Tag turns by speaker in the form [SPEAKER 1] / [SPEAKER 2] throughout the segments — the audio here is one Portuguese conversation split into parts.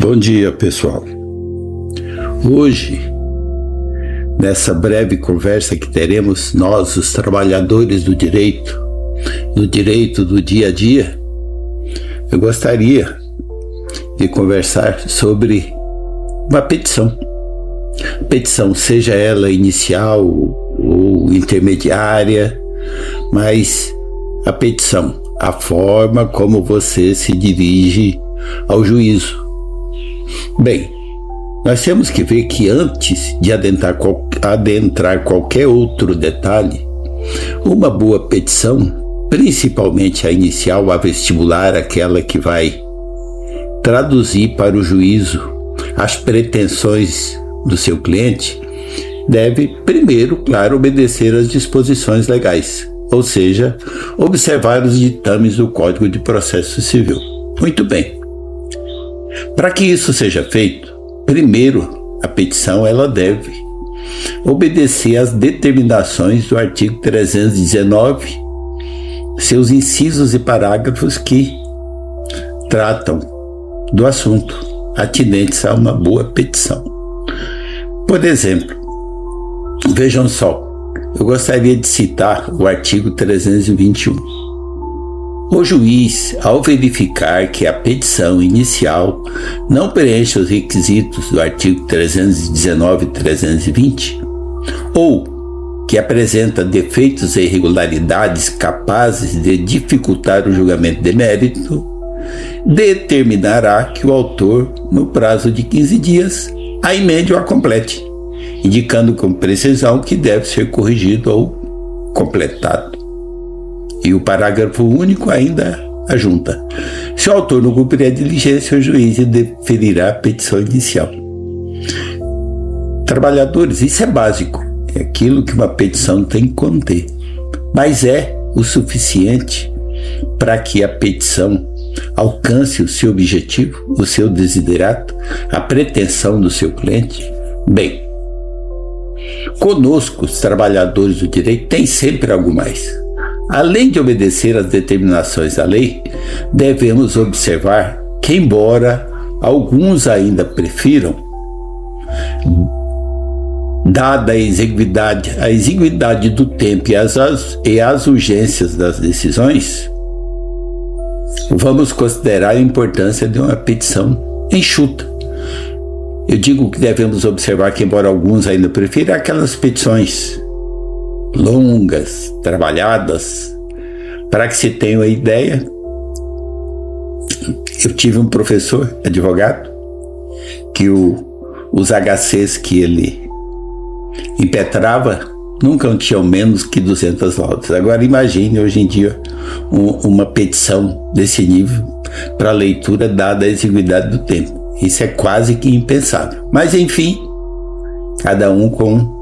[SPEAKER 1] Bom dia, pessoal. Hoje, nessa breve conversa que teremos nós, os trabalhadores do direito do dia a dia, eu gostaria de conversar sobre uma petição. Petição, seja ela inicial ou intermediária, mas a petição, a forma como você se dirige ao juízo. Bem, nós temos que ver que antes de adentrar qualquer outro detalhe, uma boa petição, principalmente a inicial, a vestibular, aquela que vai traduzir para o juízo as pretensões do seu cliente, deve primeiro, claro, obedecer às disposições legais, ou seja, observar os ditames do Código de Processo Civil. Muito bem. Para que isso seja feito, primeiro, a petição ela deve obedecer às determinações do artigo 319, seus incisos e parágrafos que tratam do assunto atinentes a uma boa petição. Por exemplo, vejam só, eu gostaria de citar o artigo 321. O juiz, ao verificar que a petição inicial não preenche os requisitos do artigo 319 e 320, ou que apresenta defeitos e irregularidades capazes de dificultar o julgamento de mérito, determinará que o autor, no prazo de 15 dias, a emende ou a complete, indicando com precisão que deve ser corrigido ou completado. E o parágrafo único ainda ajunta: se o autor não cumprir a diligência, o juiz deferirá a petição inicial. Trabalhadores, isso é básico, é aquilo que uma petição tem que conter, mas é o suficiente para que a petição alcance o seu objetivo, o seu desiderato, a pretensão do seu cliente? Bem, conosco, os trabalhadores do direito, tem sempre algo mais. Além de obedecer às determinações da lei, devemos observar que, embora alguns ainda prefiram, dada a exiguidade do tempo e as urgências das decisões, vamos considerar a importância de uma petição enxuta. Eu digo que devemos observar que, embora alguns ainda prefiram aquelas petições longas, trabalhadas, para que se tenha uma ideia, eu tive um professor, advogado, que os HCs que ele impetrava nunca tinham menos que 200 laudas. Agora imagine hoje em dia uma petição desse nível para leitura, dada a exiguidade do tempo. Isso é quase que impensável. Mas enfim, cada um com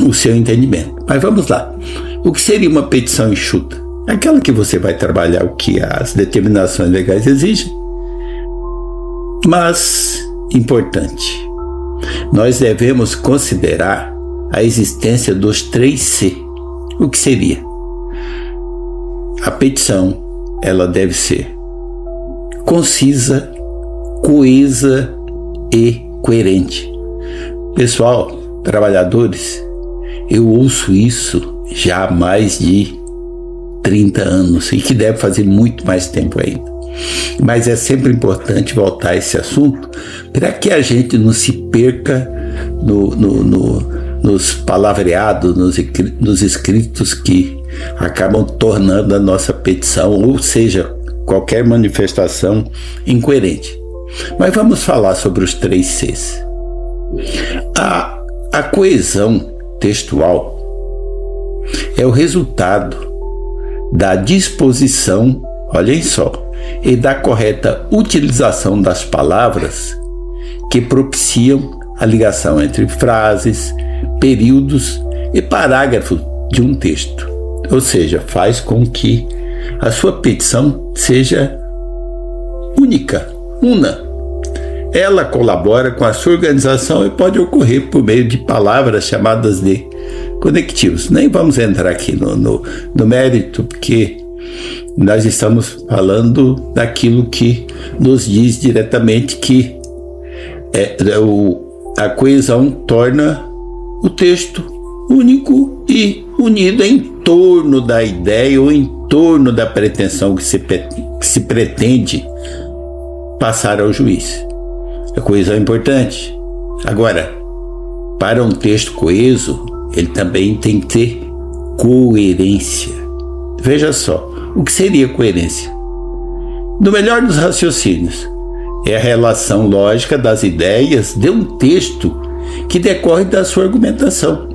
[SPEAKER 1] o seu entendimento. Mas vamos lá. O que seria uma petição enxuta? Aquela que você vai trabalhar o que as determinações legais exigem. Mas, importante, nós devemos considerar a existência dos 3C. O que seria? A petição, ela deve ser concisa, coesa e coerente. Pessoal, trabalhadores, eu ouço isso já há mais de 30 anos e que deve fazer muito mais tempo ainda. Mas é sempre importante voltar a esse assunto para que a gente não se perca nos palavreados, nos escritos que acabam tornando a nossa petição, ou seja, qualquer manifestação, incoerente. Mas vamos falar sobre os 3 Cs. A coesão textual é o resultado da disposição, olhem só, e da correta utilização das palavras que propiciam a ligação entre frases, períodos e parágrafos de um texto. Ou seja, faz com que a sua petição seja única, una. Ela colabora com a sua organização e pode ocorrer por meio de palavras chamadas de conectivos. Nem vamos entrar aqui no mérito, porque nós estamos falando daquilo que nos diz diretamente que A coesão torna o texto único e unido em torno da ideia ou em torno da pretensão que se pretende passar ao juiz. A coesão é importante. Agora, para um texto coeso, ele também tem que ter coerência. Veja só, o que seria coerência? No melhor dos raciocínios, é a relação lógica das ideias de um texto que decorre da sua argumentação.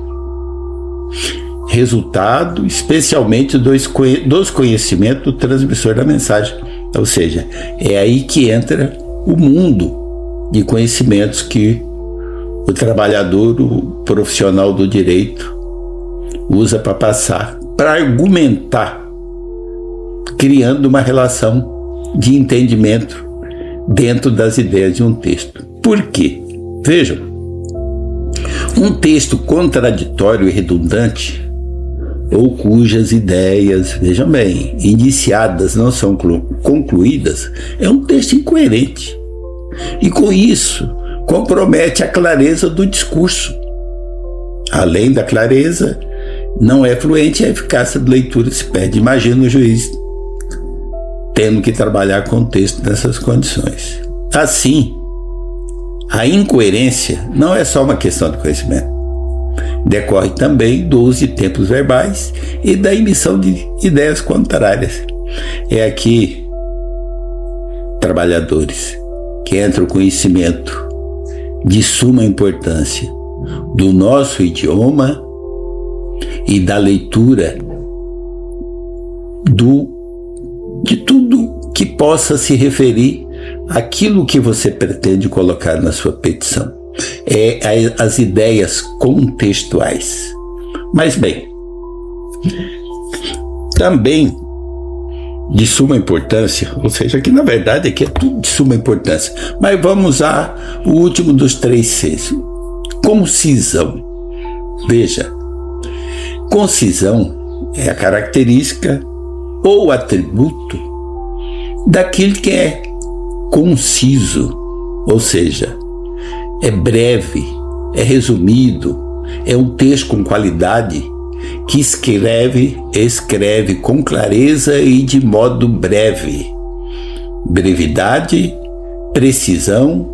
[SPEAKER 1] Resultado, especialmente, dos conhecimentos do transmissor da mensagem. Ou seja, é aí que entra o mundo de conhecimentos que o trabalhador, o profissional do direito, usa para passar, para argumentar, criando uma relação de entendimento dentro das ideias de um texto. Por quê? Vejam, um texto contraditório e redundante, ou cujas ideias, vejam bem, iniciadas não são concluídas, é um texto incoerente. E com isso, compromete a clareza do discurso. Além da clareza, não é fluente e a eficácia da leitura se perde. Imagina o juiz tendo que trabalhar com o texto nessas condições. Assim, a incoerência não é só uma questão de conhecimento. Decorre também do uso de tempos verbais e da emissão de ideias contrárias. É aqui, trabalhadores, que entra o conhecimento de suma importância do nosso idioma e da leitura de tudo que possa se referir àquilo que você pretende colocar na sua petição. As ideias contextuais. Mas bem, também de suma importância, ou seja, que na verdade aqui é tudo de suma importância, mas vamos a o último dos 3 Cs, concisão. Veja, concisão é a característica ou atributo daquilo que é conciso, ou seja, é breve, é resumido, é um texto com qualidade que escreve com clareza e de modo breve. Brevidade, precisão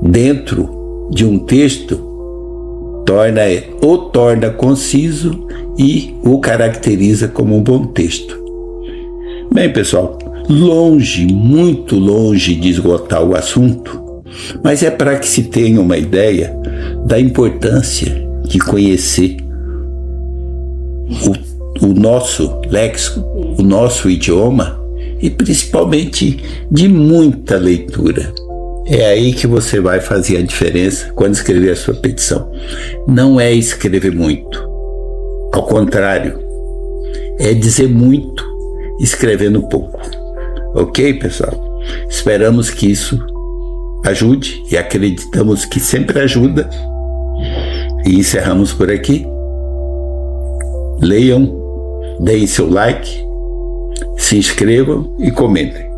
[SPEAKER 1] dentro de um texto torna conciso e o caracteriza como um bom texto. Bem, pessoal, muito longe de esgotar o assunto, mas é para que se tenha uma ideia da importância de conhecer o nosso léxico, o nosso idioma e principalmente de muita leitura. É aí que você vai fazer a diferença quando escrever a sua petição. Não é escrever muito, ao contrário, é dizer muito escrevendo pouco. Ok, pessoal? Esperamos que isso ajude e acreditamos que sempre ajuda. E encerramos por aqui. Leiam, deem seu like, se inscrevam e comentem.